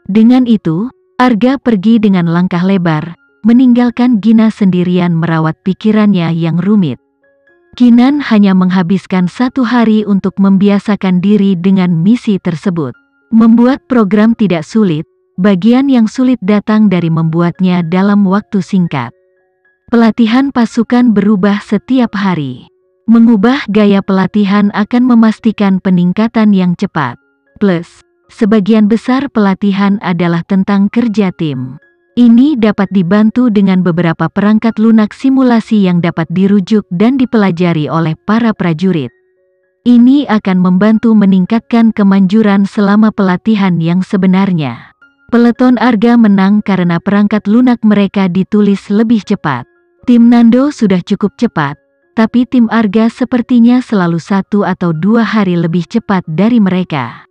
Dengan itu, Arga pergi dengan langkah lebar, meninggalkan Gina sendirian merawat pikirannya yang rumit. Kinan hanya menghabiskan 1 hari untuk membiasakan diri dengan misi tersebut. Membuat program tidak sulit, bagian yang sulit datang dari membuatnya dalam waktu singkat. Pelatihan pasukan berubah setiap hari. Mengubah gaya pelatihan akan memastikan peningkatan yang cepat. Plus, sebagian besar pelatihan adalah tentang kerja tim. Ini dapat dibantu dengan beberapa perangkat lunak simulasi yang dapat dirujuk dan dipelajari oleh para prajurit. Ini akan membantu meningkatkan kemanjuran selama pelatihan yang sebenarnya. Peleton Arga menang karena perangkat lunak mereka ditulis lebih cepat. Tim Nando sudah cukup cepat, tapi tim Arga sepertinya selalu 1 atau 2 hari lebih cepat dari mereka.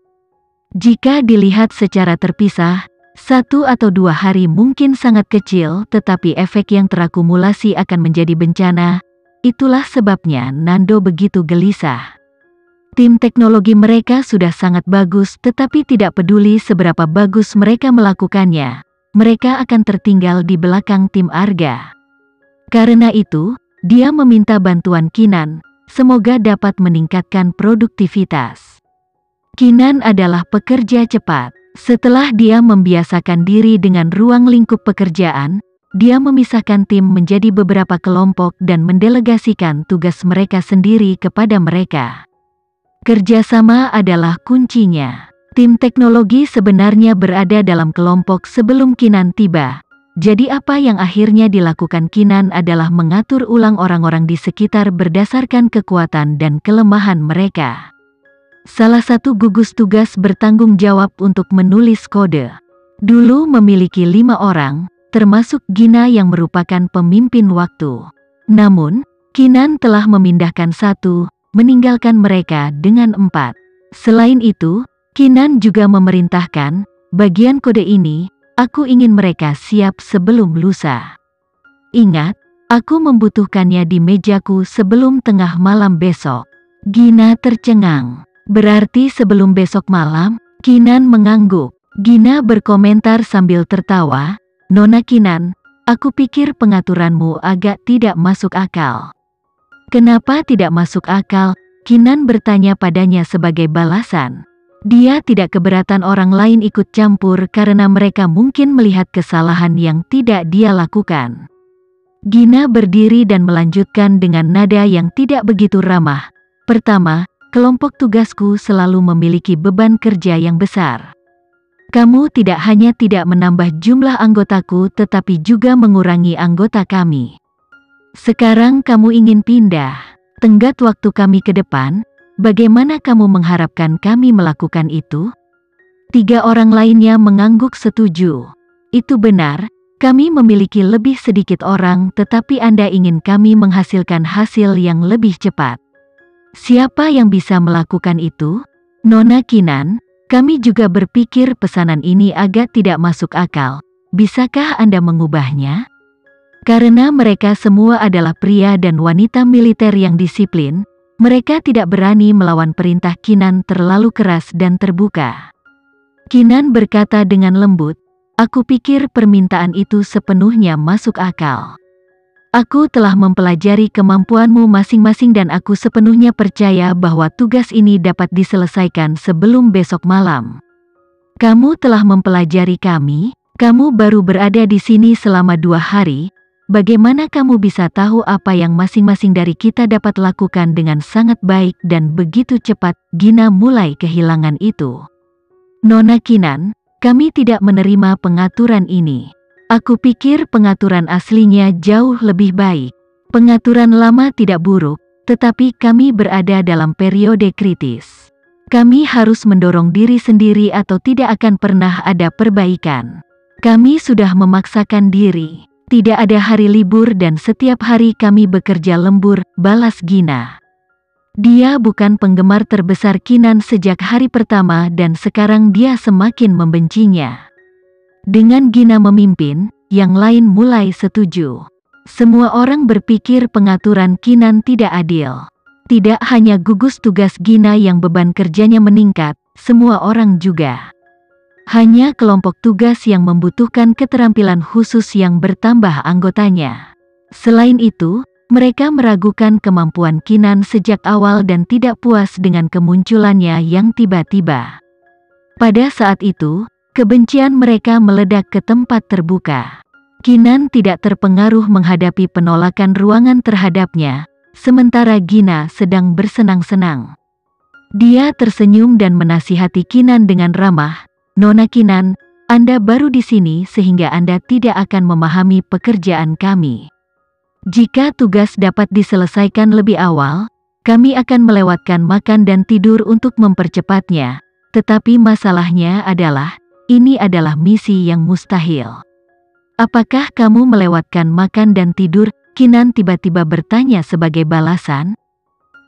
Jika dilihat secara terpisah, 1 atau 2 hari mungkin sangat kecil, tetapi efek yang terakumulasi akan menjadi bencana. Itulah sebabnya Nando begitu gelisah. Tim teknologi mereka sudah sangat bagus, tetapi tidak peduli seberapa bagus mereka melakukannya, mereka akan tertinggal di belakang tim Arga. Karena itu, dia meminta bantuan Kinan, semoga dapat meningkatkan produktivitas. Kinan adalah pekerja cepat. Setelah dia membiasakan diri dengan ruang lingkup pekerjaan, dia memisahkan tim menjadi beberapa kelompok dan mendelegasikan tugas mereka sendiri kepada mereka. Kerjasama adalah kuncinya. Tim teknologi sebenarnya berada dalam kelompok sebelum Kinan tiba. Jadi apa yang akhirnya dilakukan Kinan adalah mengatur ulang orang-orang di sekitar berdasarkan kekuatan dan kelemahan mereka. Salah satu gugus tugas bertanggung jawab untuk menulis kode. Dulu memiliki 5 orang, termasuk Gina yang merupakan pemimpin waktu. Namun, Kinan telah memindahkan 1, meninggalkan mereka dengan 4. Selain itu, Kinan juga memerintahkan, bagian kode ini, aku ingin mereka siap sebelum lusa. Ingat, aku membutuhkannya di mejaku sebelum tengah malam besok. Gina tercengang. Berarti sebelum besok malam? Kinan mengangguk. Gina berkomentar sambil tertawa, Nona Kinan, aku pikir pengaturanmu agak tidak masuk akal. Kenapa tidak masuk akal? Kinan bertanya padanya sebagai balasan. Dia tidak keberatan orang lain ikut campur karena mereka mungkin melihat kesalahan yang tidak dia lakukan. Gina berdiri dan melanjutkan dengan nada yang tidak begitu ramah. Pertama, kelompok tugasku selalu memiliki beban kerja yang besar. Kamu tidak hanya tidak menambah jumlah anggotaku tetapi juga mengurangi anggota kami. Sekarang kamu ingin pindah. Tenggat waktu kami ke depan. Bagaimana kamu mengharapkan kami melakukan itu? 3 orang lainnya mengangguk setuju. Itu benar, kami memiliki lebih sedikit orang tetapi Anda ingin kami menghasilkan hasil yang lebih cepat. Siapa yang bisa melakukan itu? Nona Kinan, kami juga berpikir pesanan ini agak tidak masuk akal. Bisakah Anda mengubahnya? Karena mereka semua adalah pria dan wanita militer yang disiplin, mereka tidak berani melawan perintah Kinan terlalu keras dan terbuka. Kinan berkata dengan lembut, aku pikir permintaan itu sepenuhnya masuk akal. Aku telah mempelajari kemampuanmu masing-masing dan aku sepenuhnya percaya bahwa tugas ini dapat diselesaikan sebelum besok malam. Kamu telah mempelajari kami, kamu baru berada di sini selama 2 hari, bagaimana kamu bisa tahu apa yang masing-masing dari kita dapat lakukan dengan sangat baik dan begitu cepat? Gina mulai kehilangan itu. Nona Kinan, kami tidak menerima pengaturan ini. Aku pikir pengaturan aslinya jauh lebih baik. Pengaturan lama tidak buruk, tetapi kami berada dalam periode kritis. Kami harus mendorong diri sendiri atau tidak akan pernah ada perbaikan. Kami sudah memaksakan diri. Tidak ada hari libur dan setiap hari kami bekerja lembur, balas Gina. Dia bukan penggemar terbesar Kinan sejak hari pertama dan sekarang dia semakin membencinya. Dengan Gina memimpin, yang lain mulai setuju. Semua orang berpikir pengaturan Kinan tidak adil. Tidak hanya gugus tugas Gina yang beban kerjanya meningkat, semua orang juga. Hanya kelompok tugas yang membutuhkan keterampilan khusus yang bertambah anggotanya. Selain itu, mereka meragukan kemampuan Kinan sejak awal dan tidak puas dengan kemunculannya yang tiba-tiba. Pada saat itu, kebencian mereka meledak ke tempat terbuka. Kinan tidak terpengaruh menghadapi penolakan ruangan terhadapnya, sementara Gina sedang bersenang-senang. Dia tersenyum dan menasihati Kinan dengan ramah, "Nona Kinan, Anda baru di sini sehingga Anda tidak akan memahami pekerjaan kami. Jika tugas dapat diselesaikan lebih awal, kami akan melewatkan makan dan tidur untuk mempercepatnya. Tetapi masalahnya adalah, ini adalah misi yang mustahil." "Apakah kamu melewatkan makan dan tidur?" Kinan tiba-tiba bertanya sebagai balasan.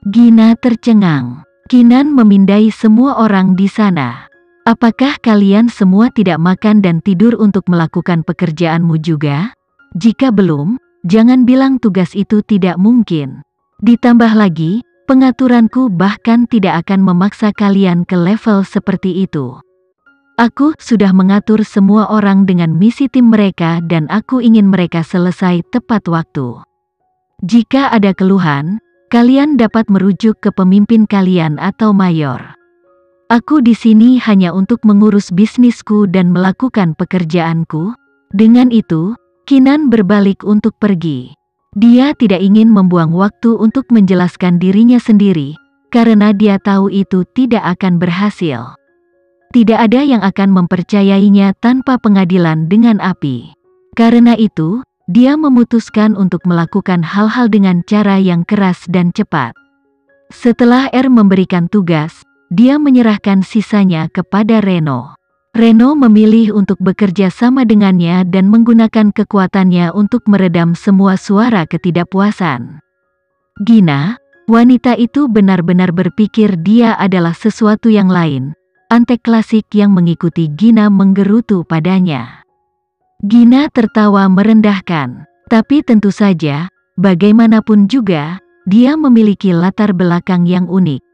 Gina tercengang. Kinan memindai semua orang di sana. "Apakah kalian semua tidak makan dan tidur untuk melakukan pekerjaanmu juga? Jika belum, jangan bilang tugas itu tidak mungkin. Ditambah lagi, pengaturanku bahkan tidak akan memaksa kalian ke level seperti itu. Aku sudah mengatur semua orang dengan misi tim mereka dan aku ingin mereka selesai tepat waktu. Jika ada keluhan, kalian dapat merujuk ke pemimpin kalian atau mayor. Aku di sini hanya untuk mengurus bisnisku dan melakukan pekerjaanku." Dengan itu, Kinan berbalik untuk pergi. Dia tidak ingin membuang waktu untuk menjelaskan dirinya sendiri, karena dia tahu itu tidak akan berhasil. Tidak ada yang akan mempercayainya tanpa pengadilan dengan api. Karena itu, dia memutuskan untuk melakukan hal-hal dengan cara yang keras dan cepat. Setelah memberikan tugas, dia menyerahkan sisanya kepada Reno. Reno memilih untuk bekerja sama dengannya dan menggunakan kekuatannya untuk meredam semua suara ketidakpuasan. Gina, wanita itu benar-benar berpikir dia adalah sesuatu yang lain. Antek klasik yang mengikuti Gina menggerutu padanya. Gina tertawa merendahkan, tapi tentu saja, bagaimanapun juga, dia memiliki latar belakang yang unik.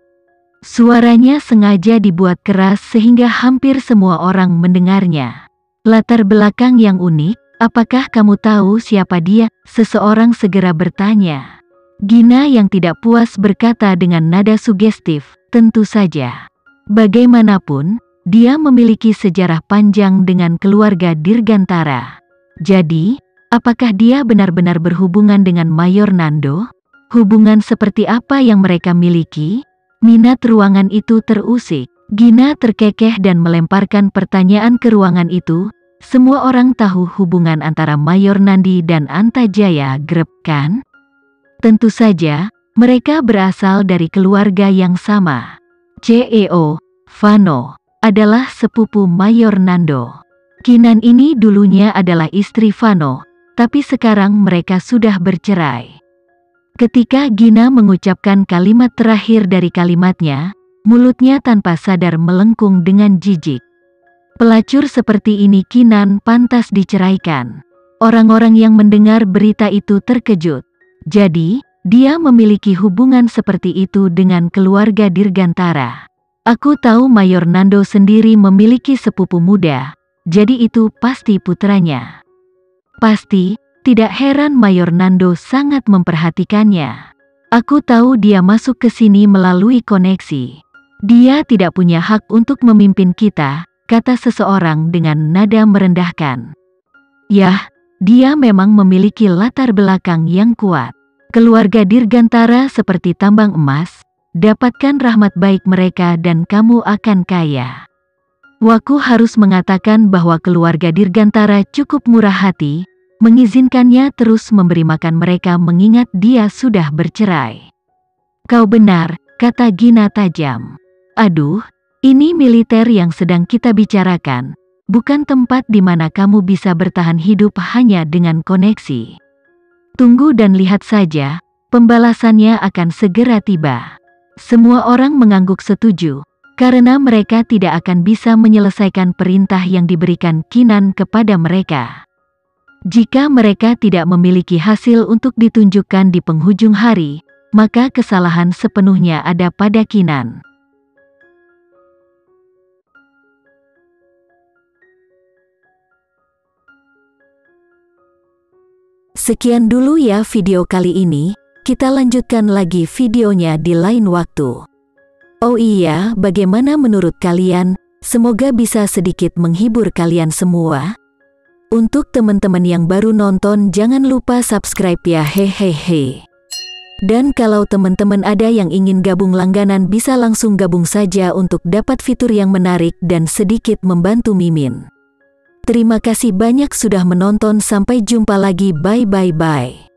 Suaranya sengaja dibuat keras sehingga hampir semua orang mendengarnya. "Latar belakang yang unik? Apakah kamu tahu siapa dia?" seseorang segera bertanya. Gina yang tidak puas berkata dengan nada sugestif, "Tentu saja. Bagaimanapun, dia memiliki sejarah panjang dengan keluarga Dirgantara. Jadi, apakah dia benar-benar berhubungan dengan Mayor Nando? Hubungan seperti apa yang mereka miliki?" Minat ruangan itu terusik. Gina terkekeh dan melemparkan pertanyaan ke ruangan itu. "Semua orang tahu hubungan antara Mayor Nandi dan Antajaya Group, kan? Tentu saja, mereka berasal dari keluarga yang sama. CEO, Vano, adalah sepupu Mayor Nando. Kinan ini dulunya adalah istri Vano, tapi sekarang mereka sudah bercerai." Ketika Gina mengucapkan kalimat terakhir dari kalimatnya, mulutnya tanpa sadar melengkung dengan jijik. Pelacur seperti ini Kinan pantas diceraikan. Orang-orang yang mendengar berita itu terkejut. Jadi, dia memiliki hubungan seperti itu dengan keluarga Dirgantara. "Aku tahu Mayor Nando sendiri memiliki sepupu muda, jadi itu pasti putranya. Pasti. Tidak heran Mayor Nando sangat memperhatikannya. Aku tahu dia masuk ke sini melalui koneksi. Dia tidak punya hak untuk memimpin kita," kata seseorang dengan nada merendahkan. "Yah, dia memang memiliki latar belakang yang kuat. Keluarga Dirgantara seperti tambang emas, dapatkan rahmat baik mereka dan kamu akan kaya." Waku harus mengatakan bahwa keluarga Dirgantara cukup murah hati, mengizinkannya terus memberi makan mereka mengingat dia sudah bercerai. "Kau benar," kata Gina tajam. "Aduh, ini militer yang sedang kita bicarakan, bukan tempat di mana kamu bisa bertahan hidup hanya dengan koneksi. Tunggu dan lihat saja, pembalasannya akan segera tiba." Semua orang mengangguk setuju, karena mereka tidak akan bisa menyelesaikan perintah yang diberikan Kinan kepada mereka. Jika mereka tidak memiliki hasil untuk ditunjukkan di penghujung hari, maka kesalahan sepenuhnya ada pada Kinan. Sekian dulu ya video kali ini, kita lanjutkan lagi videonya di lain waktu. Oh iya, bagaimana menurut kalian? Semoga bisa sedikit menghibur kalian semua. Untuk teman-teman yang baru nonton, jangan lupa subscribe ya, hehehe. Dan kalau teman-teman ada yang ingin gabung langganan, bisa langsung gabung saja untuk dapat fitur yang menarik dan sedikit membantu Mimin. Terima kasih banyak sudah menonton, sampai jumpa lagi, bye.